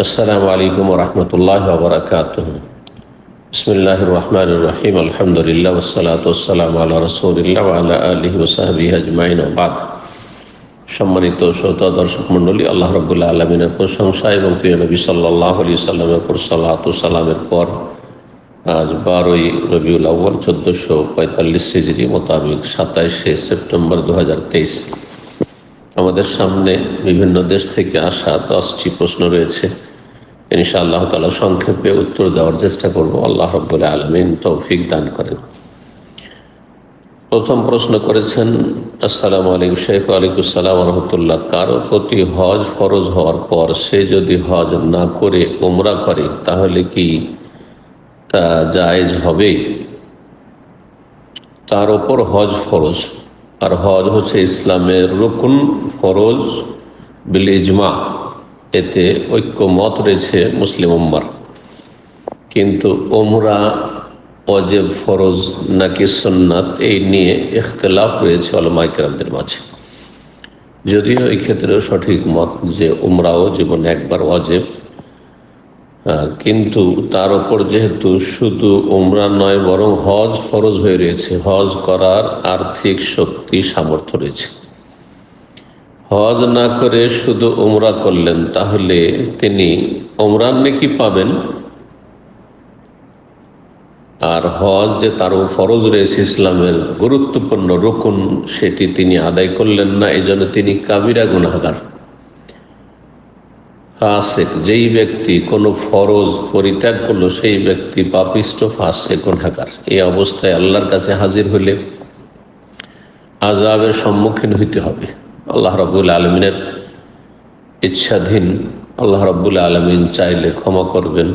আসসালামু আলাইকুম ওয়া রাহমাতুল্লাহি ওয়া বারাকাতুহু। বিসমিল্লাহির রহমানির রহিম। আলহামদুলিল্লাহ ওয়াসসালাতু ওয়াসসালামু আলা রাসূলিল্লাহ ওয়া আলা আলিহি ওয়া সাহবিহি আজমাইন ওয়া বাদ। সম্মানিত শ্রোতা দর্শক মণ্ডলী, আল্লাহ রাব্বুল আলামিনের প্রশংসা এবং প্রিয় নবী সাল্লাল্লাহু আলাইহি সাল্লামের উপর সালাতু ওয়া সালামের পর আজ 12ই রবিউল আউয়াল 1445 হিজরি মোতাবেক 27শে সেপ্টেম্বর 2023। আমাদের সামনে বিভিন্ন দেশ থেকে আসা 10টি প্রশ্ন রয়েছে। ইনশাআল্লাহ তাআলা সংক্ষেপে উত্তর দেওয়ার চেষ্টা করব। আল্লাহ রাব্বুল আলামিন তৌফিক দান করেন। প্রথম প্রশ্ন করেছেন, আসসালামু আলাইকুম শেখ। ওয়ালাইকুম আসসালাম ওয়া রাহমাতুল্লাহ। কারো প্রতি হজ ফরজ হওয়ার পর সে যদি হজ না করে উমরা করে তাহলে কি তা জায়েজ হবে? তার ওপর হজ ফরজ, আর হজ হচ্ছে ইসলামের রুকন, ফরজ বিল ইজমা, এতে ঐক্যমত রয়েছে মুসলিম উম্মার। কিন্তু উমরা ওয়াজিব, ফরজ নাকি সুন্নাত, এই নিয়ে ইখতিলাফ রয়েছে উলামায়ে কেরামদের মাঝে। যদিও এই ক্ষেত্রে সঠিক মত যে উমরাও জীবনে একবার ওয়াজিব, কিন্তু তার উপর যেহেতু শুধু উমরা নয় বরং হজ ফরজ হয়ে রয়েছে, হজ করার আর্থিক শক্তি সামর্থ্য রয়েছে। হজ না করে শুধু উমরা করলেন তাহলে তিনি উমরার নেকি পাবেন, আর হজ যে তার ফরজ রয়েছে, ইসলামের গুরুত্বপূর্ণ রুকুন, সেটি তিনি আদায় করলেন না। এই জন্য তিনি কাবিরা গুনাহগার, ফাসিক। যেই ব্যক্তি কোনো ফরজ পরিত্যাগ করলো সেই ব্যক্তি পাপিষ্ট, ফাসিক, গুনাহগার। এই অবস্থায় আল্লাহর কাছে হাজির হলে আযাবের সম্মুখীন হইতে হবে। আল্লাহ রাব্বুল আলামিনের ইচ্ছাধীন। আল্লাহ রাব্বুল আলামিন চাইলে ক্ষমা করবেন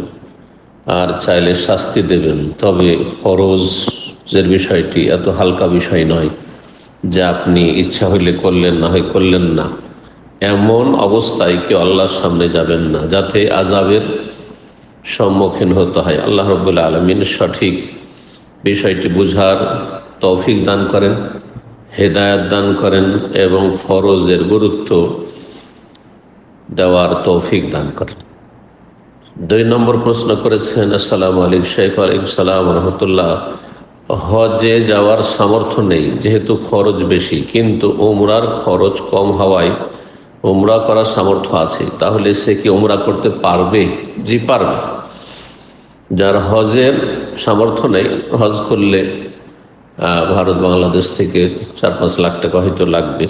আর চাইলে শাস্তি দেবেন। তবে ফরজের বিষয়টি এত হালকা বিষয় নয় যে আপনি ইচ্ছা হইলে করলেন, না হয় করলেন না। এমন অবস্থায় কেউ আল্লাহর সামনে যাবেন না যাতে আযাবের সম্মুখীন হতে হয়। আল্লাহ রাব্বুল আলামিন সঠিক বিষয়টি বুঝার তৌফিক দান করেন, হেদায়েত দান করেন এবং ফরজের গুরুত্ব দেওয়ার তৌফিক দান করেন। 2 নম্বর প্রশ্ন করেছেন, আসসালামু আলাইকুম শেখ। ওয়ালাইকুম আসসালাম ওয়া রাহমাতুল্লাহ। হজে যাওয়ার সামর্থ্য নেই যেহেতু খরচ বেশি, কিন্তু উমরার খরচ কম হওয়ায় উমরা করার সামর্থ্য আছে, তাহলে সে কি উমরা করতে পারবে? জি, পারবে। যার হজের সামর্থ্য নেই, হজ করলে ভারত বাংলাদেশ থেকে 4-5 লাখ টাকা হয়তো লাগবে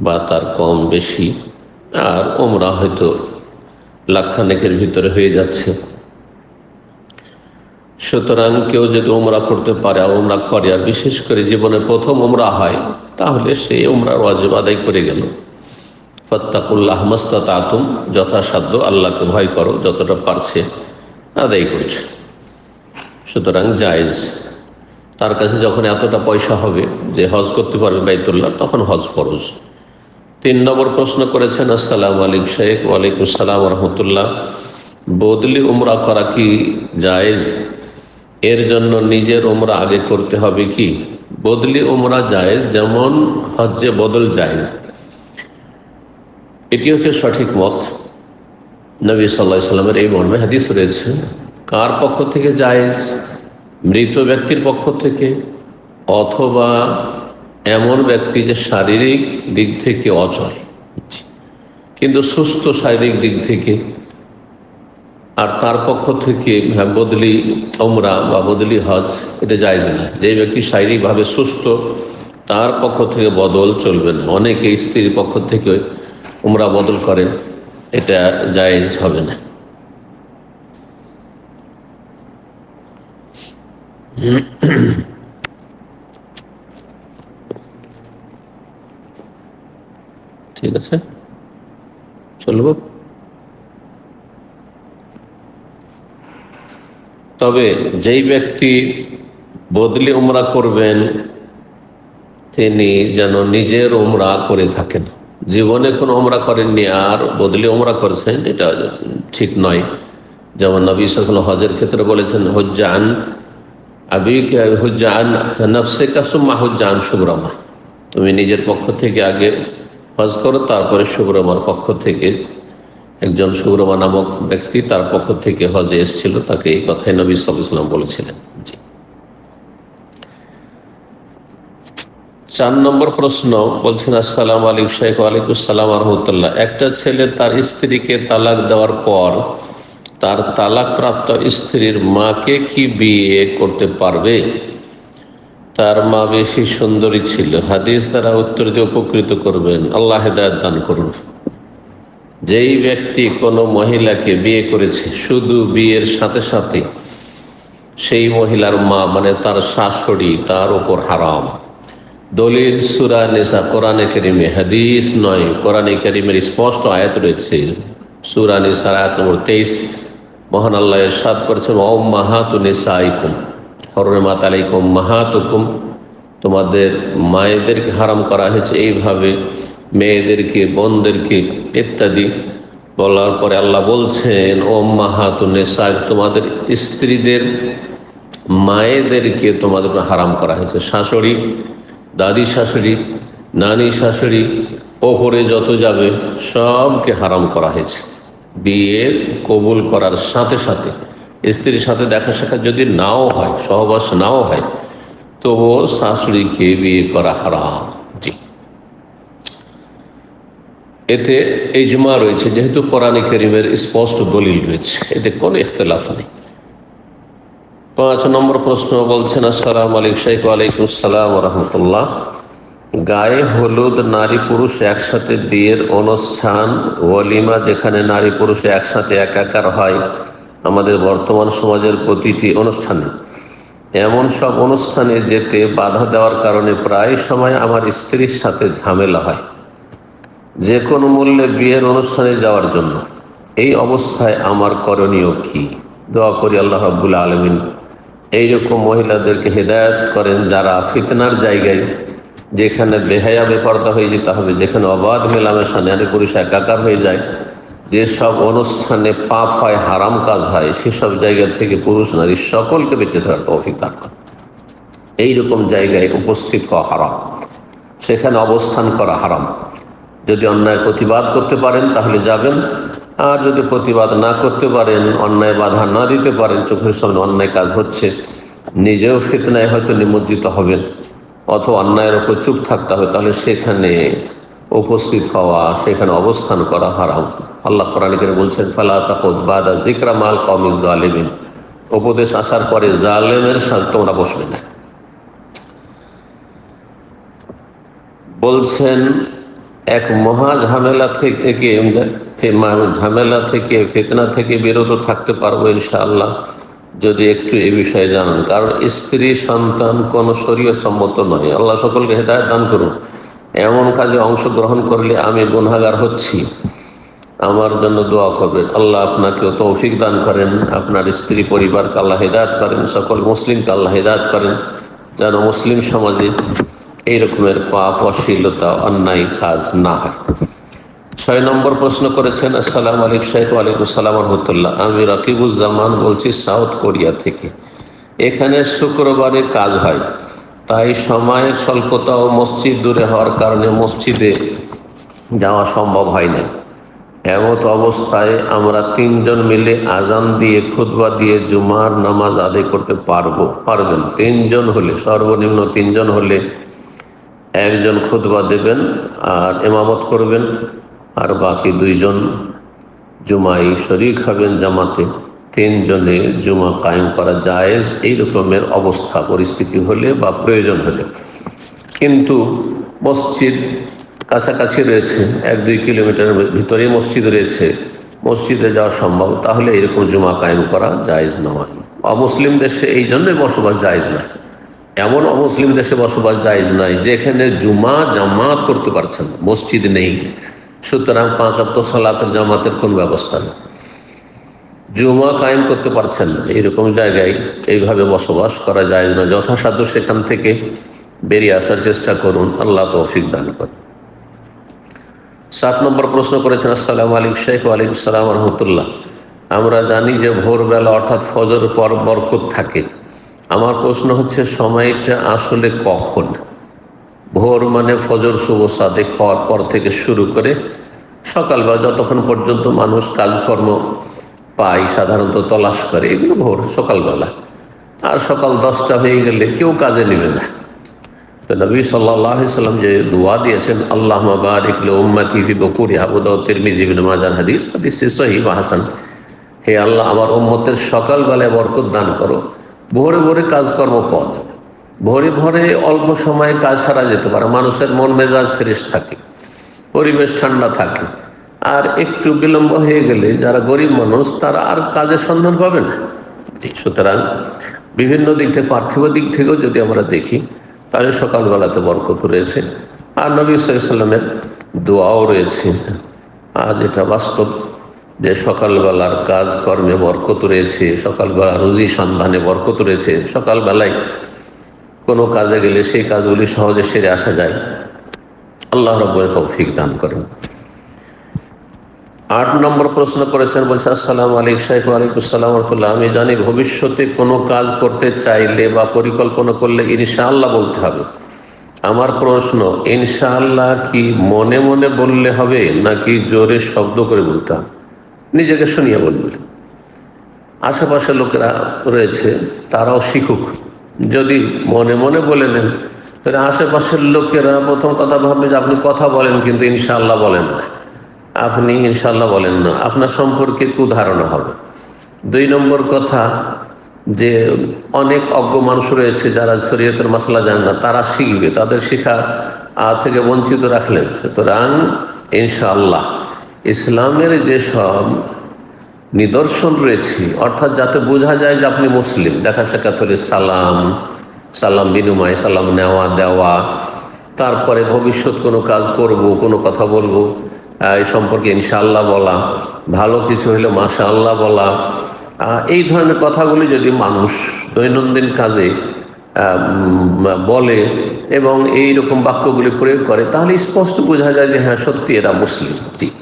বা তার কম বেশি, আর উমরা হয়তো লাখখানেকের ভিতরে হয়ে যাচ্ছে। সুতরাং কেউ যদি উমরা করতে পারে আর উমরা করে, আর বিশেষ করে জীবনে প্রথম উমরা হয়, তাহলে সে উমরার ওয়াজিব আদায় করে গেল। ফাত্তাকুল্লাহ মাস্তাতাতুম, যথাসাধ্য আল্লাহকে ভয় করো, যতটা পারছে আদায় করছে। সুতরাং জায়েজ। তার কাছে যখন এতটা পয়সা হবে যে হজ করতে পারবে বাইতুল্লাহ, তখন হজ ফরজ। 3 নম্বর প্রশ্ন করেছেন, আসসালামু আলাইকুম শেখ। ওয়ালাইকুম আসসালাম ওয়া রাহমাতুল্লাহ। বদলি উমরা করা কি জায়েজ? এর জন্য নিজের উমরা আগে করতে হবে কি? বদলি উমরা জায়েজ, যেমন হজ্জে বদল জায়েজ। এটি হচ্ছে সঠিক মত। নবী সাল্লাল্লাহু আলাইহি সাল্লামের এই মর্মে হাদিস রয়েছে। কার পক্ষ থেকে জায়েজ? মৃত ব্যক্তির পক্ষ থেকে, অথবা এমন ব্যক্তি যে শারীরিক দিক থেকে অচল কিন্তু সুস্থ শারীরিক দিক থেকে, আর তার পক্ষ থেকে বদলি উমরা বা বদলি হজ এটা জায়েজ না। যে ব্যক্তি শারীরিকভাবে সুস্থ তার পক্ষ থেকে বদল চলবে না। অনেকে স্ত্রীর পক্ষ থেকে উমরা বদল করেন, এটা জায়েজ হবে না। ঠিক আছে, চলব। তবে যেই ব্যক্তি বদলি উমরা করবেন তিনি যেন নিজের উমরা করে থাকেন। জীবনে কোনো উমরা করেননি আর বদলি উমরা করছেন, এটা ঠিক নয়। যেমন নবী সাল্লাল্লাহু আলাইহি ওয়াসাল্লাম হজের ক্ষেত্রে বলেছেন, হুজ্জান আবিকা হুজ্জান নাফসিকা সুম্মা হুজ্জান শুবরামা, তুমি নিজের পক্ষ থেকে আগে হজ করো, তারপরে শুভরমার পক্ষ থেকে একজন সুরমা নামক ব্যক্তি তার পক্ষ থেকে হজে এসেছিল, তাকে এই কথাই নবী সাল্লাল্লাহু আলাইহি ওয়াসাল্লাম বলেছিলেন। জি। 4 নম্বর প্রশ্ন বলছেন, আসসালামু আলাইকুম শেখ। ওয়ালাইকুম আসসালাম ওয়া রাহমাতুল্লাহ। একটা ছেলে তার স্ত্রীকে তালাক দেওয়ার পর তার তালাকপ্রাপ্ত স্ত্রীর মাকে কি বিয়ে করতে পারবে? তার মা বেশি সুন্দরী ছিল। হাদিস দ্বারা উত্তর দিয়ে উপকৃত করবেন, আল্লাহ হেদায়েত দান করুন। যেই ব্যক্তি কোনো মহিলাকে বিয়ে করেছে, শুধু বিয়ের সাথে সাথে সেই মহিলার মা মানে তার শাশুড়ি তার উপর হারাম। দলিল সূরা নিসা, কোরআনে কারিমে, হাদিস নয়, কোরআনে কারিমের স্পষ্ট আয়াত রয়েছে। সূরা নিসার আয়াত নম্বর 23 মহান আল্লাহ ইরশাদ করেছেন, উম্মাহাতু নিসাইকুম হুররিমাত আলাইকুম উম্মাহাতুকুম, তোমাদের মায়েদেরকে হারাম করা হয়েছে এইভাবে, মেয়েদেরকে, বোনদেরকে ইত্যাদি বলার পরে আল্লাহ বলছেন উম্মাহাতু নিসা, তোমাদের স্ত্রীদের মায়েদেরকে তোমাদের হারাম করা হয়েছে। শাশুড়ি, দাদি শাশুড়ি, নানি শাশুড়ি, ওপরে যত যাবে সবকে হারাম করা হয়েছে। বিয়ে কবুল করার সাথে সাথে স্ত্রীর সাথে দেখা সাক্ষাৎ যদি নাও হয়, সহবাস নাও হয়, তবুও শাশুড়িকে বিয়ে করা হারাম। জি, এতে ইজমা রয়েছে, যেহেতু কোরআনে কারীমের স্পষ্ট দলিল রয়েছে, এতে কোনো ইখতিলাফ নেই। 5 নম্বর প্রশ্ন বলছেন, আসসালামু আলাইকুম শেখ। ওয়ালাইকুম আসসালাম ওয়া রাহমাতুল্লাহ। গায়ে হলুদ নারী পুরুষ একসাথে বিয়ের অনুষ্ঠান, ওয়ালিমা, যেখানে নারী পুরুষ একসাথে একাকার হয়, আমাদের বর্তমান সমাজের প্রতিটি অনুষ্ঠানে, এমন সব অনুষ্ঠানে যেতে বাধা দেওয়ার কারণে প্রায় সময় আমার স্ত্রীর সাথে ঝামেলা হয় যে কোনো মূল্যে বিয়ের অনুষ্ঠানে যাওয়ার জন্য। এই অবস্থায় আমার করণীয় কি? দোয়া করি আল্লাহ রাব্বুল আলামিন এইরকম মহিলাদেরকে হেদায়েত করেন, যারা ফিতনার জায়গায়, যেখানে বেহায়া বেপরদা হয়ে যেতে হবে, যেখানে অবাধ মেলামেশা, নারী পুরুষ একাকার হয়ে যায়, যেসব অনুষ্ঠানে পাপ হয়, হারাম কাজ হয়, সেসব জায়গা থেকে পুরুষ নারী সকলকে বেঁচে থাকার তৌফিক দান করেন। এইরকম জায়গায় উপস্থিত হওয়া হারাম, সেখানে অবস্থান করা হারাম। যদি অন্যায় প্রতিবাদ করতে পারেন তাহলে যাবেন, আর যদি প্রতিবাদ না করতে পারেন, অন্যায় বাধা না দিতে পারেন, চোখের সামনে অন্যায় কাজ হচ্ছে, নিজেও ফিতনায় হয়তো নিমজ্জিত হবেন, অথবা অন্যায়ের ওপর চুপ থাকতে হবে, তাহলে সেখানে উপস্থিত হওয়া, সেখানে অবস্থান করা হারাম। আল্লাহ কোরআনে কারীমে বলছেন, ফালা তাকুদ বাদা যিকরা মাল কওমিজ জালিমিন, উপদেশ আসার পরে জালেমের সাথে তোমরা বসবে না। বলছেন, এক মহা ঝামেলা থেকে ফিতনা থেকে বিরত থাকতে পারবো ইনশাআল্লাহ যদি একটু এ বিষয়ে জানান। কারণ স্ত্রী সন্তান কোনো শরীয়ত সম্মত নয়। আল্লাহ সকলকে হেদায়েত দান করুন। এমন কাজে অংশগ্রহণ করলে আমি গুনাহগার হচ্ছি, আমার জন্য দোয়া করবেন। আল্লাহ আপনাকেও তৌফিক দান করেন, আপনার স্ত্রী পরিবারকে আল্লাহ হেদায়েত করেন, সকল মুসলিমকে আল্লাহ হেদায়েত করেন, যেন মুসলিম সমাজে এই রকমের পাপ, অশ্লীলতা, অন্যায় কাজ না হয়। 6 নম্বর প্রশ্ন করেছেন, আসসালামু আলাইকুম শেখ। ওয়ালাইকুম আসসালাম ওয়া রাহমাতুল্লাহ। আমি রাকিবুজ্জামান বলছি সাউথ কোরিয়া থেকে। এখানে শুক্রবারে কাজ হয়, তাই সময়ের স্বল্পতা ও মসজিদ দূরে হওয়ার কারণে মসজিদে যাওয়া সম্ভব হয় না। এমত অবস্থায় আমরা 3 জন মিলে আজান দিয়ে খুতবা দিয়ে জুমার নামাজ আদায় করতে পারবেন? 3 জন হলে, সর্বনিম্ন 3 জন হলে একজন খুতবা দেবেন আর ইমামত করবেন, আর বাকি 2 জন জুমায় শরীক হবেন জামাতে। 3 জনে জুমা কায়েম করা জায়েজ এই রকমের অবস্থা পরিস্থিতি হলে বা প্রয়োজন হলে। কিন্তু মসজিদ কাছাকাছি রয়েছে, 1-2 কিলোমিটারের ভিতরে মসজিদ রয়েছে, মসজিদে যাওয়া সম্ভব, তাহলে এরকম জুমা কায়েম করা জায়েজ নয়। অমুসলিম দেশে এই জন্যই বসবাস জায়েজ নয়। এমন অমুসলিম দেশে বসবাস জায়েজ নয় যেখানে জুমা জামাত করতে পারছেন না, মসজিদ নেই, সুতরাং 5 ওয়াক্ত সালাতের জামাতের কোন ব্যবস্থা নেই, জুমা কায়েম করতে পারছেন না, এইরকম জায়গায় এইভাবে বসবাস করা জায়েজ না। যথাসাধ্য সেখান থেকে বেরিয়ে আসার চেষ্টা করুন, আল্লাহ তৌফিক দান করুন। 7 নম্বর প্রশ্ন করেছেন, আসসালামু আলাইকুম শেখ। ওয়ালাইকুম আসসালাম ওয়া রাহমাতুল্লাহ। আমরা জানি যে ভোরবেলা অর্থাৎ ফজর পর বরকত থাকে। আমার প্রশ্ন হচ্ছে সময়টা আসলে কখন? ভোর মানে ফজর শুভ সাদেক হওয়ার পর থেকে শুরু করে সকালবেলা যতক্ষণ পর্যন্ত মানুষ কাজকর্ম পায় সাধারণত তলাশ করে, এগুলো ভোর সকালবেলা। আর সকাল 10টা হয়ে গেলে কেউ কাজে নেবে না। তো নবী সাল্লাল্লাহু আলাইহি সাল্লাম যে দোয়া দিয়েছেন, আল্লাহুম্মা বারিক লি উম্মতি ফি বুকুরিহা, আবু দাউদ, তিরমিজি, ইবনে মাজাহ হাদিস, হাদিসটি সহিহ ওয়া হাসান। হে আল্লাহ, আমার উম্মতের সকালবেলায় বরকত দান করো। ভোরে ভোরে কাজকর্ম পাওয়া যাবে, ভোরে ভোরে অল্প সময়ে কাজ সারা যেতে পারে, মানুষের মন মেজাজ ফ্রেশ থাকে, পরিবেশ ঠান্ডা থাকে। আর একটু বিলম্ব হয়ে গেলে যারা গরিব মানুষ তারা আর কাজের সন্ধান পাবে না। সুতরাং বিভিন্ন দিক থেকে, পার্থিব দিক থেকেও যদি আমরা দেখি, তাহলে সকালবেলাতে বরকত রয়েছে। আর নবী সাল্লাল্লাহু আলাইহি ওয়াসাল্লামের দোয়াও রয়েছে। আর যেটা বাস্তব যে সকালবেলার কাজকর্মে বরকত রয়েছে, সকালবেলা রুজি সন্ধানে বরকত রয়েছে। সকালবেলায় কোনো কাজে গেলে সেই কাজগুলি সহজে সেরে আসা যায়। আল্লাহ রাব্বুল তৌফিক দান করেন। 8 নম্বর প্রশ্ন করেছেন, বলছে, আসসালামু আলাইকুম শাইখ। ওয়ালাইকুম আসসালাম ওয়া রাহমাতুল্লাহ। আমি জানি ভবিষ্যতে কোনো কাজ করতে চাইলে বা পরিকল্পনা করলে ইনশাআল্লাহ বলতে হবে। আমার প্রশ্ন, ইনশাআল্লাহ কি মনে মনে বললে হবে নাকি জোরে শব্দ করে বলতে হবে? নিজেকে শুনিয়ে বলবে। আশেপাশে লোকেরা রয়েছে, তারাও শিখুক। যদি মনে মনে বলে নেন, তাহলে আশেপাশের লোকেরা প্রথম কথা ভাববে যে আপনি কথা বলেন কিন্তু ইনশাআল্লাহ বলেন না, আপনি ইনশাআল্লাহ বলেন না, আপনার সম্পর্কে কুধারণা হবে। 2 নম্বর কথা, যে অনেক অজ্ঞ মানুষ রয়েছে যারা শরীয়তের মাসলা জানে না, তারা শিখবে, তাদের শিক্ষা থেকে বঞ্চিত রাখলেন। সুতরাং ইনশাআল্লাহ ইসলামের যেসব নিদর্শন রয়েছে, অর্থাৎ যাতে বোঝা যায় যে আপনি মুসলিম, দেখা সাক্ষাৎ হলে সালাম বিনিময়, সালাম নেওয়া দেওয়া, তারপরে ভবিষ্যৎ কোনো কাজ করব, কোনো কথা বলবো, এই সম্পর্কে ইনশাআল্লাহ বলা, ভালো কিছু হলে মাশাআল্লাহ বলা, এই ধরনের কথাগুলি যদি মানুষ দৈনন্দিন কাজে বলে এবং এই রকম বাক্যগুলি প্রয়োগ করে, তাহলে স্পষ্ট বোঝা যায় যে হ্যাঁ, সত্যি এরা মুসলিম। ঠিক।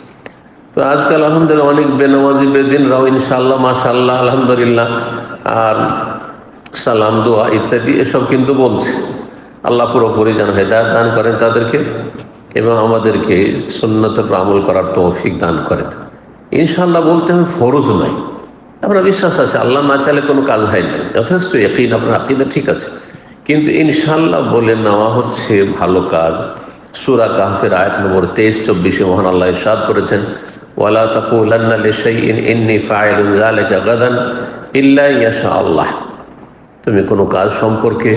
তো আজকাল আলহামদুলিল্লাহ অনেক বেনামাজি বেদিনরাও ইনশাআল্লাহ, মাশাআল্লাহ, আলহামদুলিল্লাহ আর সালাম দোয়া ইত্যাদি এসব কিন্তু বলছে। আল্লাহ পুরোপুরি যেন হেদায়েত দান করেন তাদেরকে এবং আমাদেরকে সুন্নতের উপর আমল করার তৌফিক দান করেন। ইনশাআল্লাহ বলতে হবে, ফরজ নয়। আপনার বিশ্বাস আছে, আল্লাহ না চাইলে কোনো কাজ হয় না, যথেষ্ট ইয়াকিন, আপনার আকীদা ঠিক আছে, কিন্তু ইনশাআল্লাহ বলে নেওয়া হচ্ছে ভালো কাজ। সূরা কাহফের আয়াত নম্বর 23-24 মহান আল্লাহ ইরশাদ করেছেন, ওয়ালা তাকুলান্না লিশাইইন ইন্নী ফাইলুন যালিকা গাদান ইল্লা ইয়াশা আল্লাহ। তুমি কোনো কাজ সম্পর্কে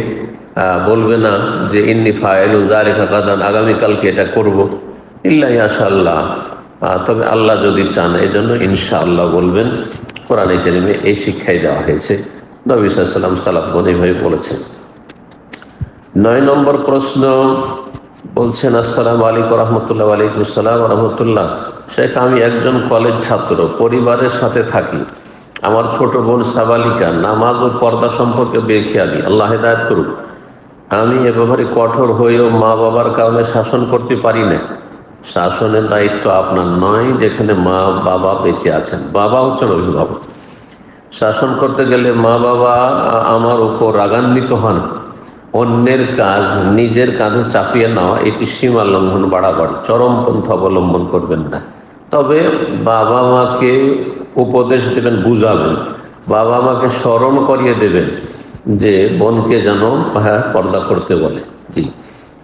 বলবে না যে ইন্নী ফাইলুন যালিকা গাদান, আগামীকালকে এটা করব, ইল্লা ইয়াশা আল্লাহ, তবে আল্লাহ যদি চান। এই জন্য ইনশাআল্লাহ বলবেন। কোরআনে কারিমে এই শিক্ষাই দেওয়া হয়েছে, নবী সাল্লাল্লাহু আলাইহি ওয়াসাল্লাম সালাফগণ এইভাবে বলেছেন। 9 নম্বর প্রশ্ন বলছেন, আসসালামু আলাইকুম রহমতুল্লাহ। ওয়ালাইকুম আসসালাম রহমতুল্লাহ। শেখ, আমি একজন কলেজ ছাত্র, পরিবারের সাথে থাকি। আমার ছোট বোন সাবালিকা, নামাজ ও পর্দা সম্পর্কে বেখেয়ালি, আল্লাহ হেদায়েত করুক। আমি এ ব্যাপারে কঠোর হয়েও মা বাবার কারণে শাসন করতে পারি না। শাসনের দায়িত্ব আপনার নয়, যেখানে মা বাবা বেঁচে আছেন। বাবা হচ্ছেন অভিভাবক। শাসন করতে গেলে মা বাবা আমার উপর রাগান্বিত হন। অন্যের কাজ নিজের কাঁধে চাপিয়ে নেওয়া, এটি সীমা লঙ্ঘন, বাড়াবাড়ি, চরমপন্থা অবলম্বন করবেন না। তবে বাবা মাকে উপদেশ দেবেন, বুঝাবেন, বাবা মাকে স্মরণ করিয়ে দেবেন যে বোনকে যেন পর্দা করতে বলে। জি,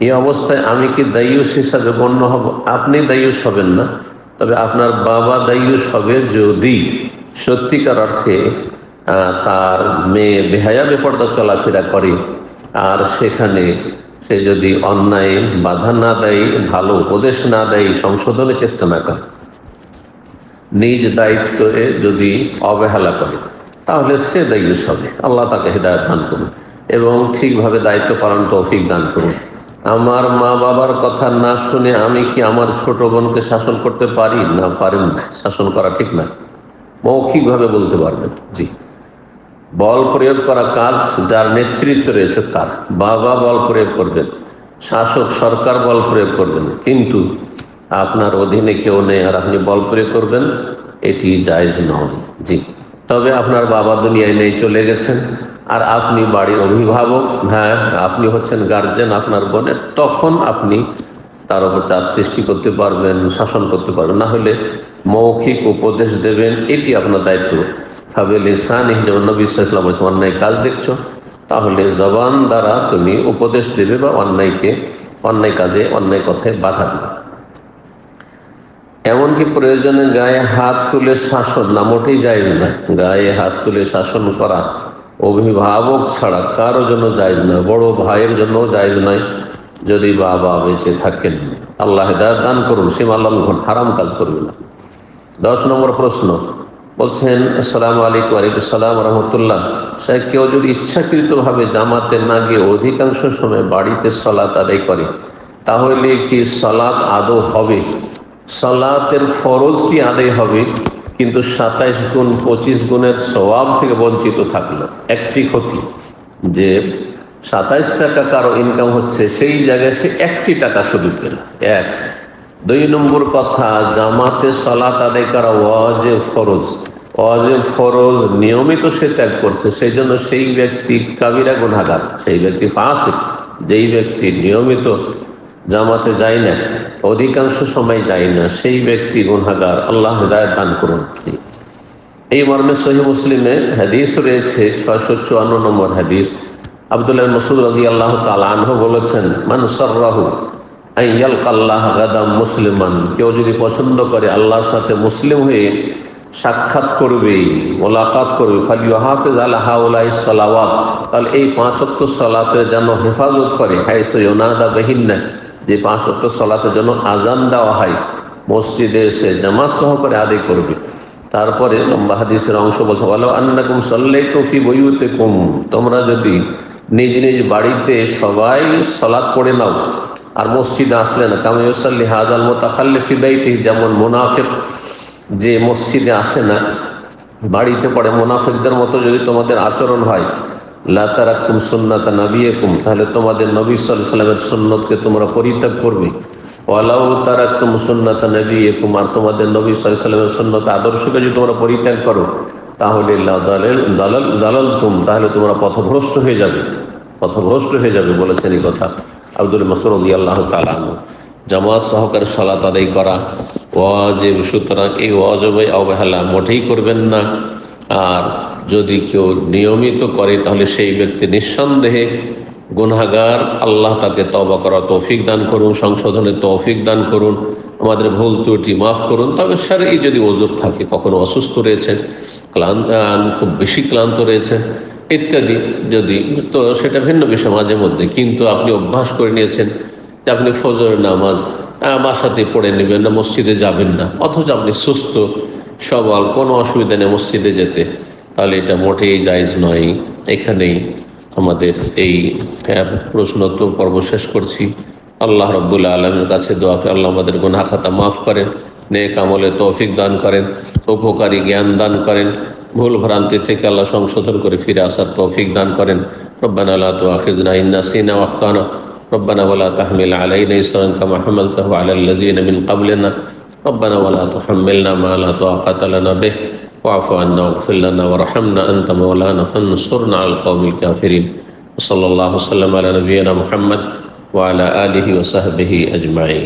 এই অবস্থায় আমি কি দায়ুস হিসাবে গণ্য হব? আপনি দায়ুস হবেন না, তবে আপনার বাবা দায়ুস হবে যদি সত্যিকার অর্থে তার মেয়ে বেহায়া বেপর্দা চলাফেরা করে আর সেখানে সে যদি অন্যায় বাধা না দেয়, ভালো উপদেশ না দেয়, সংশোধনের চেষ্টা না করে, নিজ দায়িত্বে যদি অবহেলা করে, তাহলে সে দায়ুস হবে। আল্লাহ তাকে হেদায়েত দান করুন এবং ঠিকভাবে দায়িত্ব পালন তৌফিক দান করুন। আমার মা বাবার কথা না শুনে আমি কি আমার ছোট বোনকে শাসন করতে পারি? না, পারেন না। শাসন করা ঠিক না, মৌখিকভাবে বলতে পারবেন। জি, বল প্রয়োগ করা কাজ যার নেতৃত্ব রয়েছে তার, বাবা বল প্রয়োগ করবেন, শাসক সরকার বল প্রয়োগ করবেন, কিন্তু আপনার অধীনে কেউ নেই আর আপনি বল প্রয়োগ করবেন, এটি জায়েজ নয়। জি, তবে আপনার বাবা দুনিয়ায় নেই, চলে গেছেন, আর আপনি বাড়ির অভিভাবক, হ্যাঁ আপনি হচ্ছেন গার্জেন আপনার বোনের, তখন আপনি তার উপর চাপ সৃষ্টি করতে পারবেন, শাসন করতে পারবেন। না হলে মৌখিক উপদেশ দেবেন, এটি আপনার দায়িত্ব। তবে লিসানি, যেমন নবী সাল্লাল্লাহু আলাইহি ওয়াসাল্লাম বলেছেন, অন্যায় কাজ দেখছো তাহলে জবান দ্বারা তুমি উপদেশ দেবে বা অন্যায় কাজে, অন্যায় কথায় বাধা দেবে। এমনকি প্রয়োজনে গায়ে হাত তুলে শাসন না, মোটেই জায়েজ না। গায়ে হাত তুলে শাসন করা অভিভাবক ছাড়া কারো জন্য জায়েজ না, বড় ভাইয়ের জন্য জায়েজ নয় যদি বাবা বেঁচে থাকেন। আল্লাহ হেদায়েত দান করুন, সীমা লঙ্ঘন, হারাম কাজ করবে না। 10 নম্বর প্রশ্ন বলছেন, আসসালামু আলাইকুম। ওয়ালাইকুম আসসালাম রহমতুল্লাহ। সাহেব, কেউ যদি ইচ্ছাকৃতভাবে জামাতে না গিয়ে অধিকাংশ সময় বাড়িতে সালাত আদায় করে তাহলে কি সালাত আদৌ হবে? সালাতের ফরজটি আদায় হবে, কিন্তু 27 গুণ 25 গুণের সওয়াব থেকে বঞ্চিত থাকলো। একটি ক্ষতি যে 27 টাকা কারো ইনকাম হচ্ছে, সেই জায়গায় সে 1টি টাকা শুধু পেল। 1। 2 নম্বর কথা, জামাতে সালাত আদায় করা ওয়াজিব ফরজ। ওয়াজিব ফরজ নিয়মিত সে ত্যাগ করছে, সেই জন্য সেই ব্যক্তি কাবিরা গুনাহগার, সেই ব্যক্তি ফাসিক। যেই ব্যক্তি নিয়মিত জামাতে যায় না, অধিকাংশ সময় যায় না, সেই ব্যক্তি গুনাহগার। আল্লাহ হিদায়াত দান করুন। এই মর্মে সহিহ মুসলিমে হাদিস রয়েছে, 654 নম্বর হাদিস। আব্দুল্লাহ ইবনে মাসউদ রাদিয়াল্লাহু তাআলা আনহু বলেছেন, মান সাররাহু আন ইয়ালকাল্লাহ গাদাম মুসলিমান, কেউ যদি পছন্দ করে আল্লাহর সাথে মুসলিম হয়ে সাক্ষাৎ করবে, মোলাকাত করবে, ফালিয়াহাফিজ আলা হাউলাই সালাওয়াত, তাহলে এই 5 ওয়াক্ত সালাতের যেন হেফাজত করে। হাইসু ইউনাদা বিহিন্না, যে 5 ওয়াক্ত সালাতের জন্য আজান দেওয়া হয়, মসজিদে এসে জামাত সহকারে আদায় করবে। তারপরে লম্বা হাদিসের অংশ বলছে, ওয়ালাউ আন্নাকুম সাল্লাইতু ফি বুয়ুতিকুম, তোমরা যদি নিজ নিজ বাড়িতে সবাই সালাত পড়ে নাও আর মসজিদে আসলে না, কামা ইউসাল্লি হাযাল মুতাখাল্লিফ ফি বাইতিহি, যেমন মুনাফিক যে মসজিদে আসে না বাড়িতে পড়ে, মুনাফিকদের মতো যদি তোমাদের আচরণ হয়, লা তারাকুম সুন্নাতা নবিয়িকুম, তাহলে তোমাদের নবী সাল্লাল্লাহু আলাইহি ওয়াসাল্লামের সুন্নতকে তোমরা পরিত্যাগ করবে। ওয়ালাউ তারাকুম সুন্নাতা নবিয়িকুম, আর তোমাদের নবী সাল্লাল্লাহু আলাইহি ওয়াসাল্লামের সুন্নত আদর্শকে যদি তোমরা পরিত্যাগ করো তাহলে দালালতুম, তাহলে তোমরা পথভ্রষ্ট হয়ে যাবে, বলেছেন এই কথা আব্দুল মাসউদ রাদিয়াল্লাহু তাআলা আনহু। জামাত সহকারে সালাত আদায় করা ওয়াজিব, সুতরাং এই ওয়াজিবে অবহেলা মোটেই করবেন না। আর যদি কেউ নিয়মিত করে তাহলে সেই ব্যক্তি নিঃসন্দেহে গুনাহগার। আল্লাহ তাকে তওবা করার তৌফিক দান করুন, সংশোধনের তৌফিক দান করুন, আমাদের ভুল ত্রুটি মাফ করুন। তবে শারঈ যদি ওযর থাকে, কখনো অসুস্থ রয়েছেন, খুব বেশি ক্লান্ত রয়েছেন ইত্যাদি, যদি, তো সেটা ভিন্ন বিষয় মাঝে মধ্যে। কিন্তু আপনি অভ্যাস করে নিয়েছেন যে আপনি ফজরের নামাজ বাসাতে পড়ে নেবেন না, মসজিদে যাবেন না, অথচ আপনি সুস্থ সবল, কোনো অসুবিধা নেই মসজিদে যেতে, তাহলে এটা মোটেই জায়েজ নয়। এখানেই আমাদের এই প্রশ্নোত্তর পর্ব শেষ করছি। আল্লাহ রাব্বুল আলামিনের কাছে দোয়া করে আল্লাহ আমাদের গুনাহ খাতা মাফ করেন, নেক আমলে তৌফিক দান করেন, উপকারী জ্ঞান দান করেন, ভুল ভ্রান্তি থেকে আল্লাহ সংশোধন করে ফিরে আসার তৌফিক দান করেন। রব্বানা লা তুআখিযনা ইন নাসিনা ওয়া আখতানা ربنا ولا تحمل علينا إصرا كما حملته على الذين من قبلنا ربنا ولا تحملنا ما لا طاقة لنا به واعف عنا واغفر لنا وارحمنا أنت مولانا فانصرنا على القوم الكافرين وصلى الله وسلم على نبينا محمد وعلى آله وصحبه أجمعين.